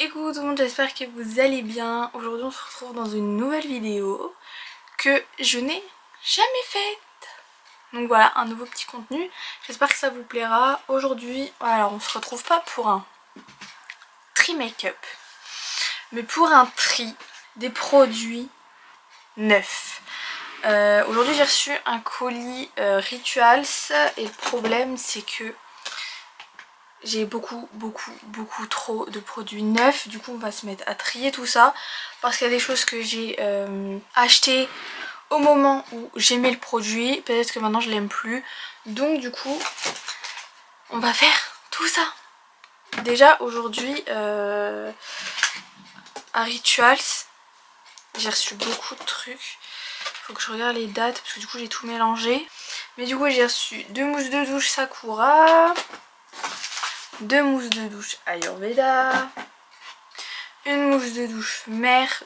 Et coucou tout le monde, j'espère que vous allez bien. Aujourd'hui on se retrouve dans une nouvelle vidéo que je n'ai jamais faite. Donc voilà, un nouveau petit contenu. J'espère que ça vous plaira. Aujourd'hui, alors on se retrouve pas pour un tri make-up, mais pour un tri des produits neufs. Aujourd'hui j'ai reçu un colis Rituals et le problème c'est que j'ai beaucoup trop de produits neufs. Du coup on va se mettre à trier tout ça parce qu'il y a des choses que j'ai achetées au moment où j'aimais le produit, peut-être que maintenant je l'aime plus, donc du coup on va faire tout ça. Déjà aujourd'hui à Rituals j'ai reçu beaucoup de trucs. Faut que je regarde les dates parce que du coup j'ai tout mélangé. Mais du coup j'ai reçu 2 mousses de douche Sakura, 2 mousses de douche Ayurveda, une mousse de douche mère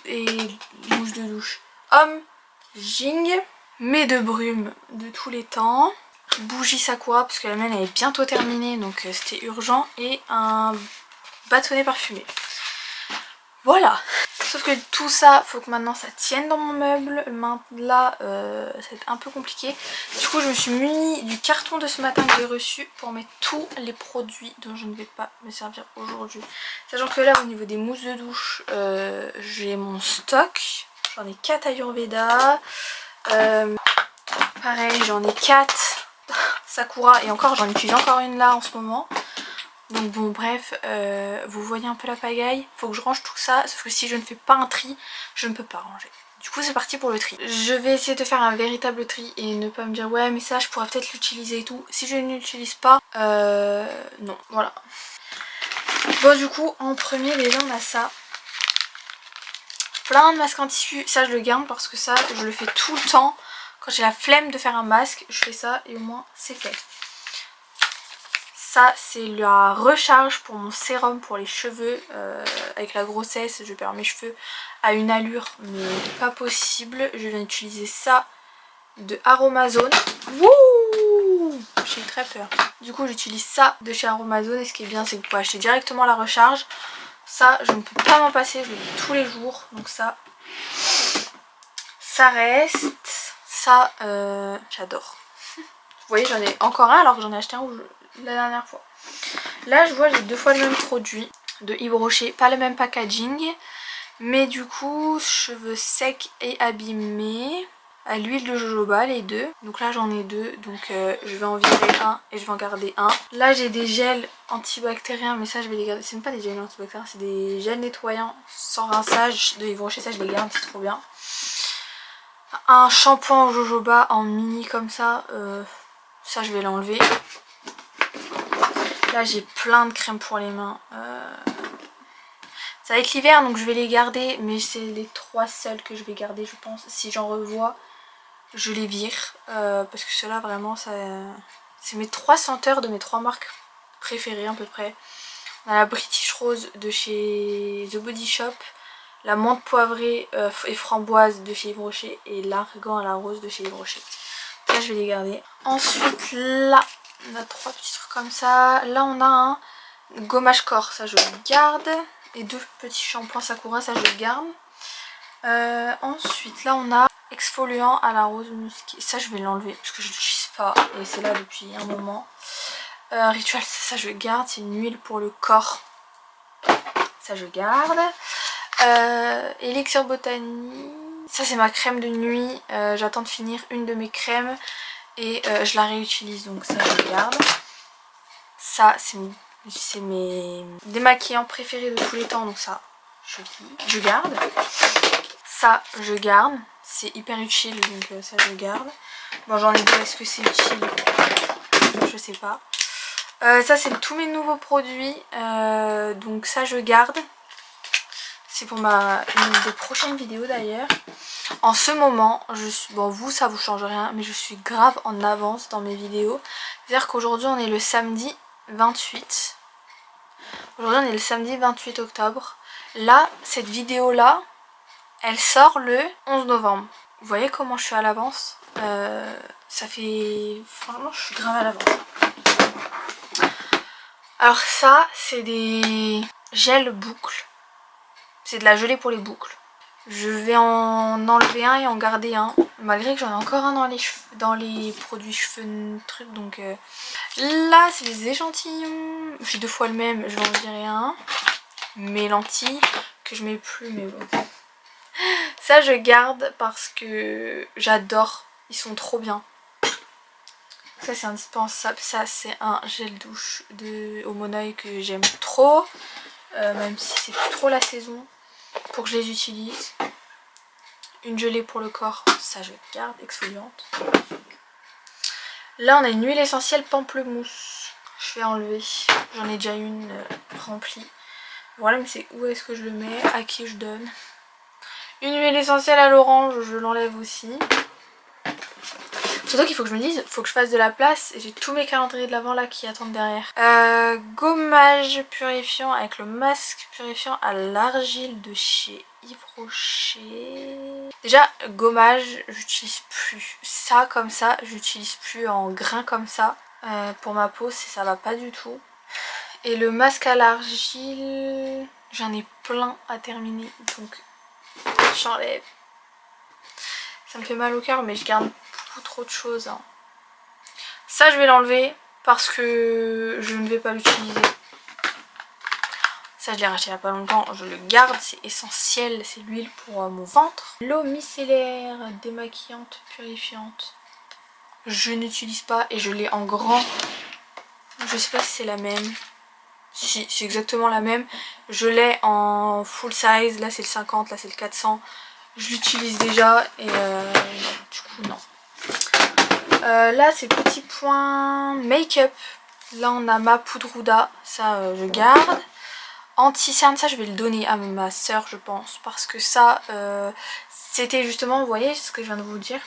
et une mousse de douche homme Jing, mes 2 brumes de tous les temps, bougie Sakura parce que la mienne elle est bientôt terminée donc c'était urgent, et un bâtonnet parfumé. Voilà. Sauf que tout ça, faut que maintenant ça tienne dans mon meuble. Là, ça va être un peu compliqué. Du coup, je me suis munie du carton de ce matin que j'ai reçu pour mettre tous les produits dont je ne vais pas me servir aujourd'hui. Sachant que là, au niveau des mousses de douche, j'ai mon stock. J'en ai 4 Ayurveda. Pareil, j'en ai 4 Sakura. Et encore, j'en utilise encore une là en ce moment. Donc bon bref, vous voyez un peu la pagaille, faut que je range tout ça, sauf que si je ne fais pas un tri, je ne peux pas ranger. Du coup c'est parti pour le tri. Je vais essayer de faire un véritable tri et ne pas me dire ouais mais ça je pourrais peut-être l'utiliser et tout. Si je ne l'utilise pas, non, voilà. Bon du coup en premier déjà on a ça. Plein de masques en tissu, ça je le garde parce que ça je le fais tout le temps. Quand j'ai la flemme de faire un masque, je fais ça et au moins c'est fait. Ça c'est la recharge pour mon sérum pour les cheveux. Avec la grossesse je perds mes cheveux à une allure mais pas possible. Je viens d'utiliser ça de Aromazone. Wouh, j'ai eu très peur. Du coup j'utilise ça de chez Aromazone et ce qui est bien c'est que vous pouvez acheter directement la recharge. Ça je ne peux pas m'en passer, je le mets tous les jours. Donc ça reste. Ça j'adore. Vous voyez j'en ai encore un alors que j'en ai acheté un la dernière fois. Là je vois j'ai 2 fois le même produit de Yves Rocher, pas le même packaging, mais du coup cheveux secs et abîmés à l'huile de jojoba les 2. Donc là j'en ai 2, donc je vais en virer un et je vais en garder un. Là j'ai des gels antibactériens mais ça je vais les garder, c'est même pas des gels antibactériens, c'est des gels nettoyants sans rinçage de Yves Rocher, ça je les garde, c'est trop bien. Un shampoing au jojoba en mini comme ça, ça je vais l'enlever. Là j'ai plein de crèmes pour les mains. Ça va être l'hiver donc je vais les garder. Mais c'est les 3 seules que je vais garder je pense. Si j'en revois je les vire. Parce que ceux-là vraiment c'est mes 3 senteurs de mes 3 marques préférées à peu près. On a la British Rose de chez The Body Shop. La menthe poivrée et framboise de chez Yves Rocher. Et l'argan à la rose de chez Yves Rocher. Là je vais les garder. Ensuite là on a 3 petits trucs comme ça. Là on a un gommage corps, ça je le garde. Et 2 petits shampoings Sakura, ça je le garde. Ensuite là on a exfoliant à la rose musquée. Ça je vais l'enlever parce que je l'utilise pas et c'est là depuis un moment. Ritual, ça je garde. C'est une huile pour le corps. Ça je garde. Elixir Botany. Ça c'est ma crème de nuit. J'attends de finir une de mes crèmes. Et je la réutilise donc ça je garde. Ça c'est mes démaquillants préférés de tous les temps donc ça je garde. Ça je garde, c'est hyper utile donc ça je garde. Bon j'en ai 2, est-ce que c'est utile? Je sais pas. Ça c'est tous mes nouveaux produits donc ça je garde. C'est pour une des prochaines vidéos d'ailleurs. En ce moment, bon vous ça vous change rien, mais je suis grave en avance dans mes vidéos. C'est-à-dire qu'aujourd'hui on est le samedi 28. Aujourd'hui on est le samedi 28 octobre. Là, cette vidéo là, elle sort le 11 novembre. Vous voyez comment je suis à l'avance? Ça fait... Franchement je suis grave à l'avance. Alors ça c'est des gel boucle. C'est de la gelée pour les boucles. Je vais en enlever un et en garder un. Malgré que j'en ai encore un dans les produits cheveux trucs. Donc là c'est des échantillons. J'ai 2 fois le même, je vais en virer un. Mes lentilles que je mets plus, mais bon. Ça je garde parce que j'adore. Ils sont trop bien. Ça c'est indispensable. Ça c'est un gel douche de Homonoï que j'aime trop. Même si c'est plus trop la saison. Pour que je les utilise. Une gelée pour le corps. Ça je garde. Exfoliante. Là on a une huile essentielle pamplemousse. Je vais enlever. J'en ai déjà une remplie. Voilà, mais c'est où est-ce que je le mets, à qui je donne. Une huile essentielle à l'orange, je l'enlève aussi. Surtout qu'il faut que je me dise, faut que je fasse de la place. Et j'ai tous mes calendriers de l'Avent là qui attendent derrière. Gommage purifiant avec le masque purifiant à l'argile de chez Yves Rocher. Déjà, gommage, j'utilise plus. Ça comme ça, j'utilise plus en grain comme ça. Pour ma peau, ça va pas du tout. Et le masque à l'argile, j'en ai plein à terminer, donc j'enlève. Ça me fait mal au cœur, mais je garde beaucoup trop de choses. Hein. Ça, je vais l'enlever parce que je ne vais pas l'utiliser. Ça, je l'ai racheté il n'y a pas longtemps, je le garde, c'est essentiel, c'est l'huile pour mon ventre. L'eau micellaire démaquillante, purifiante. Je n'utilise pas et je l'ai en grand. Je sais pas si c'est la même. Si, c'est exactement la même. Je l'ai en full size. Là c'est le 50, là c'est le 400. Je l'utilise déjà et du coup non. Là c'est petit point make-up. Là on a ma poudre Huda. Ça je garde. Anti-cerne, ça je vais le donner à ma soeur je pense. Parce que ça c'était justement, vous voyez ce que je viens de vous dire.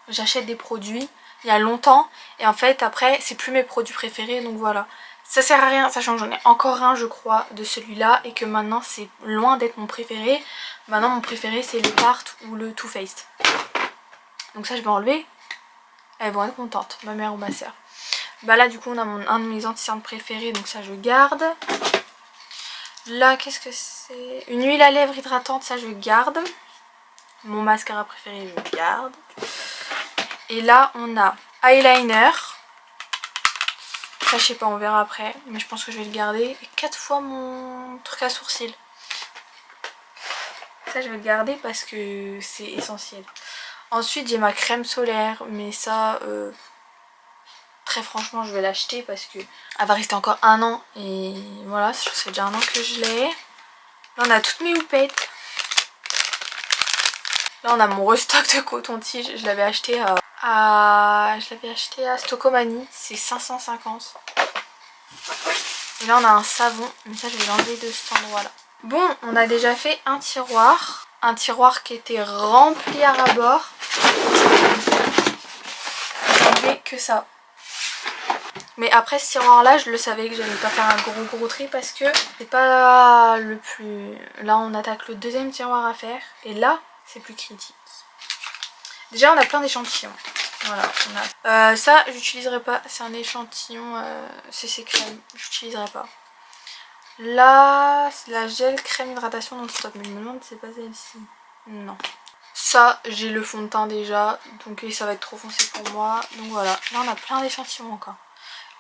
J'achète des produits il y a longtemps. Et en fait après c'est plus mes produits préférés. Donc voilà. Ça sert à rien, sachant que j'en ai encore un je crois de celui-là et que maintenant c'est loin d'être mon préféré. Maintenant mon préféré c'est le Tarte ou le Too Faced. Donc ça je vais enlever. Elles vont être contentes, ma mère ou ma soeur. Bah là du coup on a un de mes anti-cernes préférés, donc ça je garde. Là qu'est-ce que c'est? Une huile à lèvres hydratante, ça je garde. Mon mascara préféré je garde. Et là on a eyeliner. Ça je sais pas, on verra après, mais je pense que je vais le garder. Et 4 fois mon truc à sourcils. Ça je vais le garder parce que c'est essentiel. Ensuite j'ai ma crème solaire, mais ça très franchement je vais l'acheter parce que elle va rester encore un an. Et voilà, ça fait déjà un an que je l'ai. Là on a toutes mes houpettes. Là on a mon restock de coton-tige, je l'avais acheté à Stocomanie, c'est 550. Et là on a un savon, mais ça je vais l'enlever de cet endroit là. Bon, on a déjà fait un tiroir qui était rempli à ras-bord. J'enlevais que ça. Mais après ce tiroir là je le savais que j'allais pas faire un gros tri parce que c'est pas le plus... Là on attaque le deuxième tiroir à faire et là c'est plus critique. Déjà on a plein d'échantillons. Voilà, ça j'utiliserai pas, c'est un échantillon CC crème, j'utiliserai pas. Là c'est la gel crème hydratation non-stop, mais je me demande si c'est pas celle-ci. Non. Ça j'ai le fond de teint déjà, donc ça va être trop foncé pour moi. Donc voilà, là on a plein d'échantillons encore.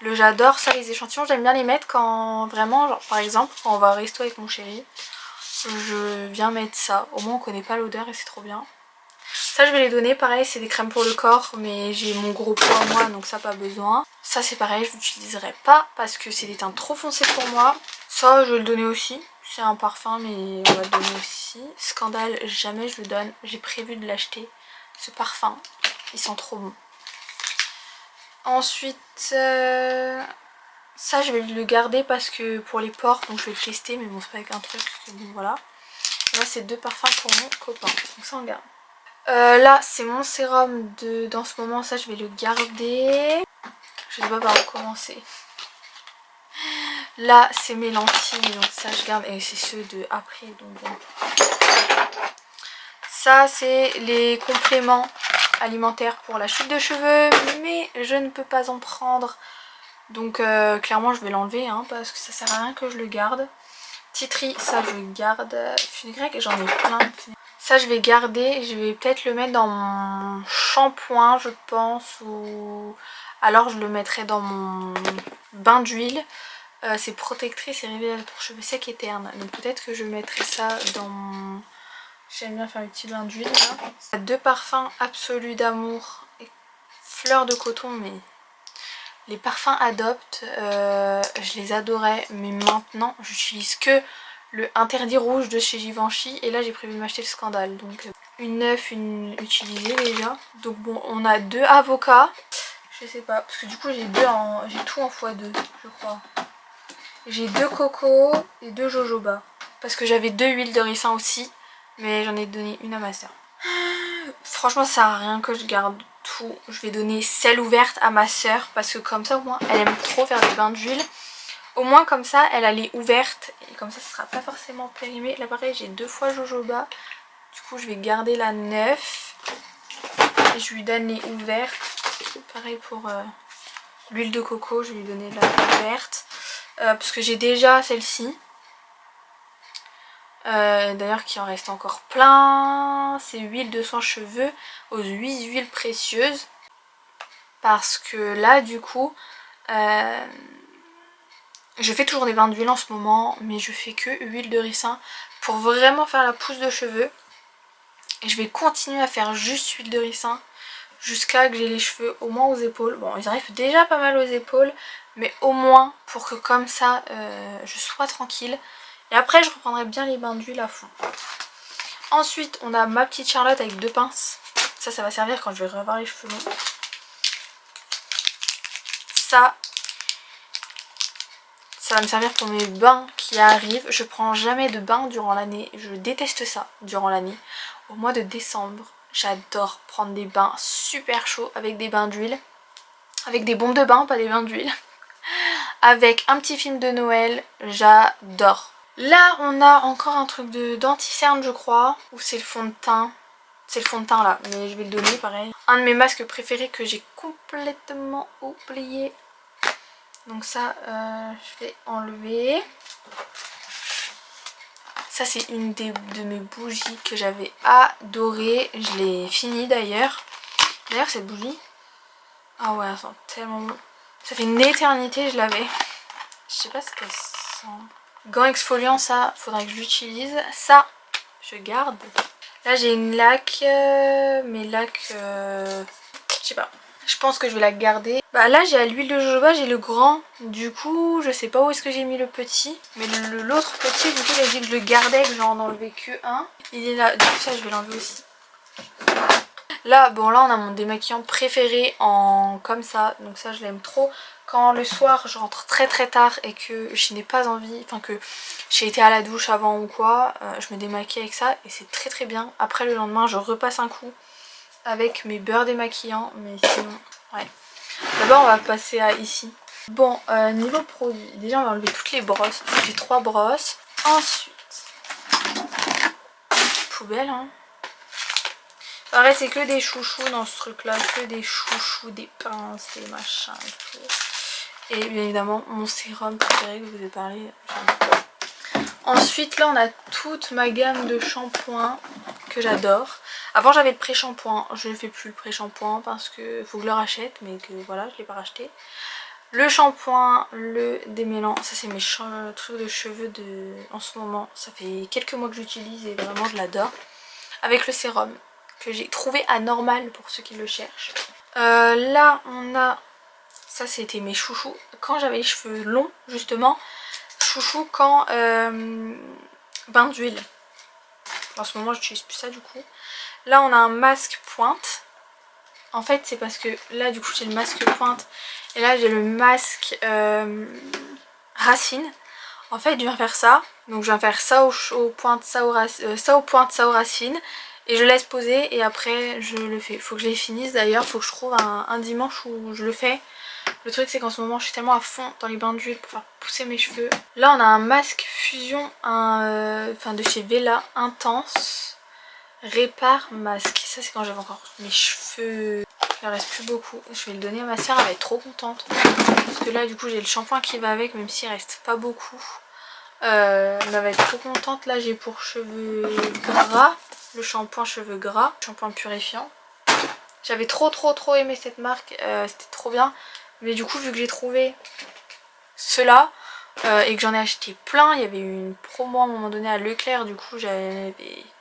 J'adore ça les échantillons, j'aime bien les mettre quand vraiment, genre par exemple quand on va au resto avec mon chéri. Je viens mettre ça, au moins on connaît pas l'odeur et c'est trop bien. Ça je vais les donner, pareil c'est des crèmes pour le corps mais j'ai mon gros poids moi donc ça pas besoin. Ça c'est pareil, je l'utiliserai pas parce que c'est des teintes trop foncées pour moi. Ça je vais le donner aussi, c'est un parfum mais on va le donner aussi. Scandale, jamais je le donne, j'ai prévu de l'acheter ce parfum, il sent trop bon. Ensuite ça je vais le garder parce que pour les pores donc je vais le tester mais bon c'est pas avec un truc, bon voilà. Là c'est 2 parfums pour mon copain, donc ça on garde. Là c'est mon sérum dans ce moment, ça je vais le garder. Je sais pas par où commencer. Là c'est mes lentilles, donc ça je garde et c'est ceux de après donc bon. Ça c'est les compléments alimentaires pour la chute de cheveux mais je ne peux pas en prendre. Donc clairement je vais l'enlever hein, parce que ça sert à rien que je le garde. Titri, ça je garde. Fenugrec, j'en ai plein. Ça je vais garder, je vais peut-être le mettre dans mon shampoing je pense, ou alors je le mettrai dans mon bain d'huile. C'est protectrice et révélateur pour cheveux secs et ternes. Donc peut-être que je mettrai ça dans mon... J'aime bien faire le petit bain d'huile là. Deux parfums absolus d'amour et fleurs de coton, mais les parfums Adopt, je les adorais, mais maintenant j'utilise que le interdit rouge de chez Givenchy et là j'ai prévu de m'acheter le Scandale. Donc une neuve, une utilisée déjà. Donc bon, on a 2 avocats. Je sais pas, parce que du coup j'ai tout en x2 je crois. J'ai 2 cocos et 2 jojoba. Parce que j'avais 2 huiles de ricin aussi, mais j'en ai donné une à ma soeur. Franchement ça sert à rien que je garde tout. Je vais donner celle ouverte à ma soeur parce que comme ça au moins elle aime trop faire des bains d'huile. Au moins comme ça elle a les ouvertes et comme ça sera pas forcément périmé. Là pareil j'ai 2 fois jojoba. Du coup je vais garder la neuve. Et je lui donne les ouvertes. Pareil pour l'huile de coco, je vais lui donner la ouverte. Parce que j'ai déjà celle-ci. D'ailleurs qui en reste encore plein. C'est huile de soin cheveux aux 8 huiles précieuses. Parce que là du coup je fais toujours des bains d'huile en ce moment, mais je fais que huile de ricin pour vraiment faire la pousse de cheveux. Et je vais continuer à faire juste huile de ricin jusqu'à que j'ai les cheveux au moins aux épaules. Bon ils arrivent déjà pas mal aux épaules, mais au moins pour que comme ça je sois tranquille. Et après je reprendrai bien les bains d'huile à fond. Ensuite on a ma petite Charlotte avec 2 pinces. Ça va servir quand je vais revoir les cheveux longs. Ça va me servir pour mes bains qui arrivent. Je prends jamais de bain durant l'année. Je déteste ça durant l'année. Au mois de décembre, j'adore prendre des bains super chauds avec des bains d'huile. Avec des bombes de bain, pas des bains d'huile. Avec un petit film de Noël, j'adore. Là on a encore un truc d'anti-cerne je crois. Ou c'est le fond de teint. C'est le fond de teint là, mais je vais le donner pareil. Un de mes masques préférés que j'ai complètement oublié. Donc ça je vais enlever. Ça c'est une de mes bougies que j'avais adorée. Je l'ai finie d'ailleurs. D'ailleurs cette bougie, ah ouais elle sent tellement bon. Ça fait une éternité je l'avais. Je sais pas ce qu'elle sent. Gants exfoliants, ça faudrait que je l'utilise. Ça je garde. Là j'ai une laque, mais laque je sais pas. Je pense que je vais la garder. Bah là j'ai à l'huile de jojoba, j'ai le grand. Du coup je sais pas où est-ce que j'ai mis le petit. Mais l'autre petit du coup j'ai dit que je le gardais, que j'en enlevais que un. Il est là, du coup ça je vais l'enlever aussi. Là bon là on a mon démaquillant préféré en comme ça. Donc ça je l'aime trop. Quand le soir je rentre très très tard et que je n'ai pas envie, enfin que j'ai été à la douche avant ou quoi, je me démaquille avec ça et c'est très très bien. Après le lendemain je repasse un coup avec mes beurres démaquillants, mais sinon ouais. D'abord on va passer à ici. Bon niveau produit, déjà on va enlever toutes les brosses. J'ai 3 brosses. Ensuite poubelle hein. Pareil c'est que des chouchous dans ce truc là, que des chouchous, des pinces, des machins et tout. Et bien évidemment mon sérum préféré que je vous ai parlé. Ensuite là on a toute ma gamme de shampoings que j'adore. Avant j'avais le pré-shampoing, je ne fais plus le pré-shampoing parce que faut que je le rachète, mais que voilà je ne l'ai pas racheté. Le shampoing, le démêlant, ça c'est mes trucs de cheveux en ce moment. Ça fait quelques mois que j'utilise et vraiment je l'adore. Avec le sérum que j'ai trouvé anormal pour ceux qui le cherchent. Là on a, ça c'était mes chouchous quand j'avais les cheveux longs justement. Chouchou quand bain d'huile. En ce moment j'utilise plus ça du coup. Là on a un masque pointe. En fait c'est parce que là du coup j'ai le masque pointe et là j'ai le masque racine. En fait je viens faire ça. Donc je viens faire ça aux pointes, ça aux pointes, ça aux racines. Et je laisse poser et après je le fais. Faut que je les finisse d'ailleurs, faut que je trouve un dimanche où je le fais. Le truc c'est qu'en ce moment je suis tellement à fond dans les bains d'huile pour faire pousser mes cheveux. Là on a un masque fusion de chez Vela Intense Répare masque. Ça c'est quand j'avais encore mes cheveux. Il en reste plus beaucoup. Je vais le donner à ma soeur, elle va être trop contente. Parce que là du coup j'ai le shampoing qui va avec même s'il reste pas beaucoup. Elle va être trop contente. Là j'ai pour cheveux gras le shampoing cheveux gras, shampoing purifiant. J'avais trop aimé cette marque, c'était trop bien. Mais du coup vu que j'ai trouvé ceux-là et que j'en ai acheté plein, il y avait eu une promo à un moment donné à Leclerc, du coup j'avais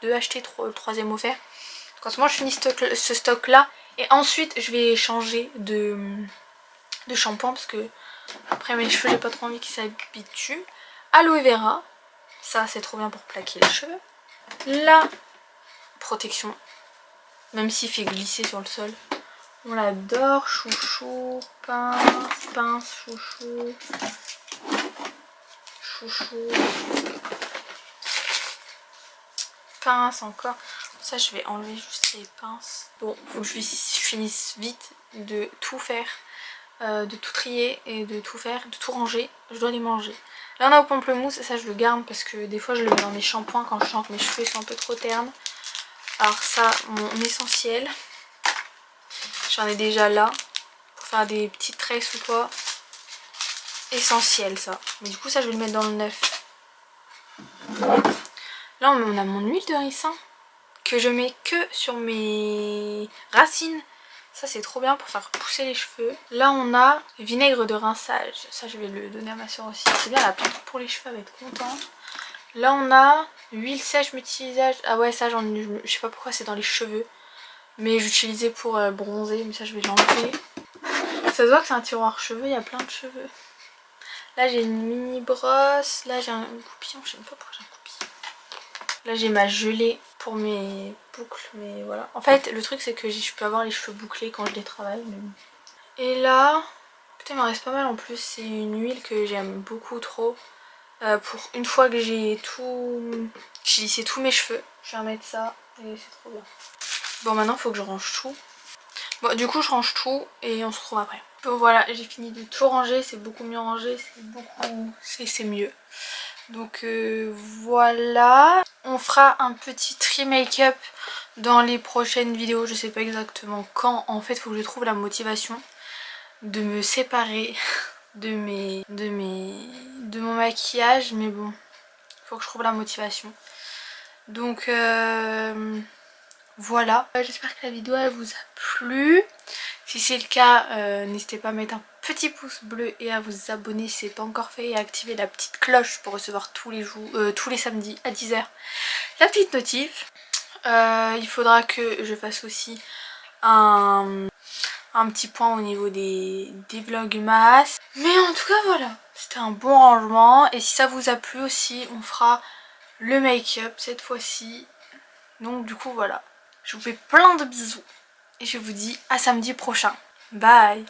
2 achetés, le 3e offert. Donc en ce moment je finis ce stock là et ensuite je vais changer de shampoing parce que après mes cheveux j'ai pas trop envie qu'ils s'habituent. Aloe vera, ça c'est trop bien pour plaquer les cheveux. La protection, même s'il fait glisser sur le sol. On l'adore, chouchou, pince, chouchou, pince encore. Ça je vais enlever juste les pinces. Bon, faut que je finisse vite de tout faire, de tout trier et de tout faire, de tout ranger. Je dois les manger. Là on a au pamplemousse, ça je le garde parce que des fois je le mets dans mes shampoings quand je sens que mes cheveux sont un peu trop ternes. Alors ça, mon essentiel, j'en ai déjà là pour faire des petites tresses ou quoi. Essentiel ça. Mais du coup ça je vais le mettre dans le neuf. Là on a mon huile de ricin que je mets que sur mes racines. Ça c'est trop bien pour faire pousser les cheveux. Là on a vinaigre de rinçage. Ça je vais le donner à ma soeur aussi. C'est bien, la plante pour les cheveux, elle va être contente. Là on a huile sèche multi-visage. Ah ouais ça je sais pas pourquoi c'est dans les cheveux. Mais j'utilisais pour bronzer, mais ça je vais l'enlever. Ça se voit que c'est un tiroir cheveux, il y a plein de cheveux. Là j'ai une mini brosse, là j'ai un goupillon, je sais même pas pourquoi j'ai un goupillon. Là j'ai ma gelée pour mes boucles, mais voilà. En fait le truc c'est que je peux avoir les cheveux bouclés quand je les travaille. Mais bon. Et là, putain il m'en reste pas mal en plus, c'est une huile que j'aime beaucoup trop. Pour une fois que j'ai lissé tous mes cheveux, je vais remettre ça et c'est trop bien. Bon maintenant il faut que je range tout. Bon du coup je range tout et on se retrouve après. Bon voilà, j'ai fini de tout ranger, c'est beaucoup mieux rangé, c'est mieux. Donc voilà, on fera un petit tri make-up dans les prochaines vidéos, je sais pas exactement quand. En fait il faut que je trouve la motivation de me séparer de mon maquillage, mais bon, il faut que je trouve la motivation. Donc voilà, j'espère que la vidéo elle vous a plu. Si c'est le cas, n'hésitez pas à mettre un petit pouce bleu et à vous abonner si ce n'est pas encore fait et à activer la petite cloche pour recevoir tous les samedis à 10 h la petite notif. Il faudra que je fasse aussi un petit point au niveau des vlogmas. Mais en tout cas voilà, c'était un bon rangement et si ça vous a plu aussi, on fera le make-up cette fois-ci. Donc du coup voilà, je vous fais plein de bisous et je vous dis à samedi prochain. Bye!